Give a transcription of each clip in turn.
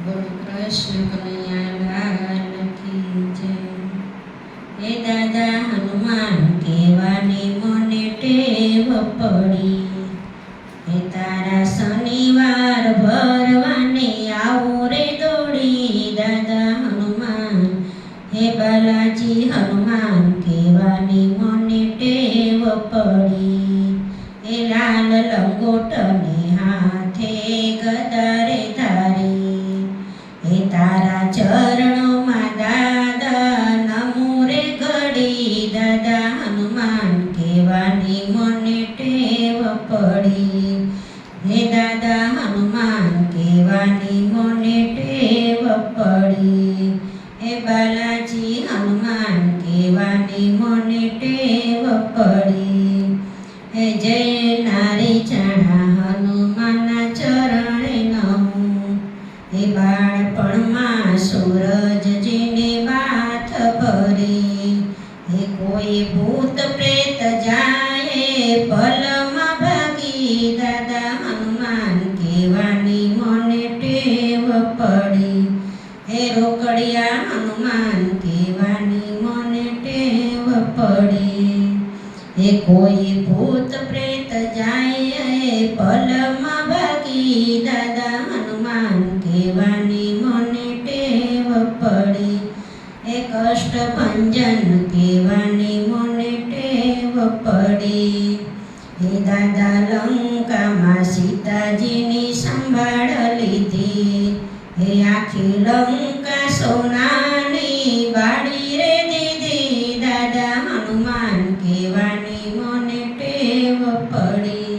બોલો કૃષ્ણ કનૈયાલાલ કી જય। હે દાદા હનુમાન કહેવાની મને ટેવ પડી, હે તારા શનિવાર ભરવાને આવું રે દોડી। દાદા હનુમાન હે બાલાજી હનુમાન કહેવાની મને ટેવ પડી, હે લાલ લંગોટને હાથે ગદારે ધારી, હે તારા ચરણોમાં દાદા નમું રે ઘડી। દાદા હનુમાન કહેવાની મને ટેવ પડી, હે દાદા હનુમાન કહેવાની મને ટેવ પડી, હે બાલાજી હનુમાન કહેવાની મને ટેવ પડી, હે જય નારી ચણા હનુમાનના ચરણે નમું, હે બાળપણમાં સૂરજજીને માથ ભરી, હે કોઈ ભૂત પ્રેત જાય ભલમાં ભાગી। દાદા હનુમાન કહેવાની મને ટેવ પડી, હે રોકડિયા હનુમાન કહેવાની મને ટેવ પડી, હે કોઈ ભૂત પ્રેત જાય ભલમાં ભાગી। દાદા હનુમાન કહેવાની મને ટેવ પડી, હે કષ્ટભંજન કહેવાની મને ટેવ પડી, હે દાદા લંકામાં સીતાજીની સંભાળ લીધી, હે આખી લંકા સોનાની વાડી રે દીધી। દાદા હનુમાન કહેવાની મને ટેવ પડી,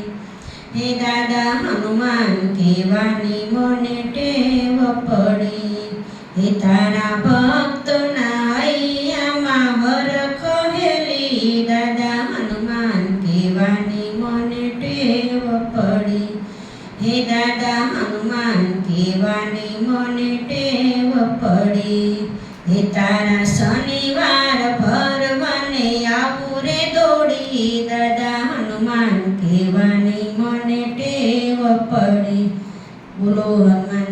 હે દાદા હનુમાન કહેવાની મને ટેવ પડી, હે તારા ભક્તોના હૈયામાં હરખ હેલી। દાદા હનુમાન કહેવાની મને ટેવ પડી, હે દાદા હનુમાન કહેવાની મને ટેવ પડી, હે તારા શનિવાર ભરવાને આવું રે દોડી। દાદા હનુમાન કહેવાની મને ટેવ પડી। બોલો હનુમાન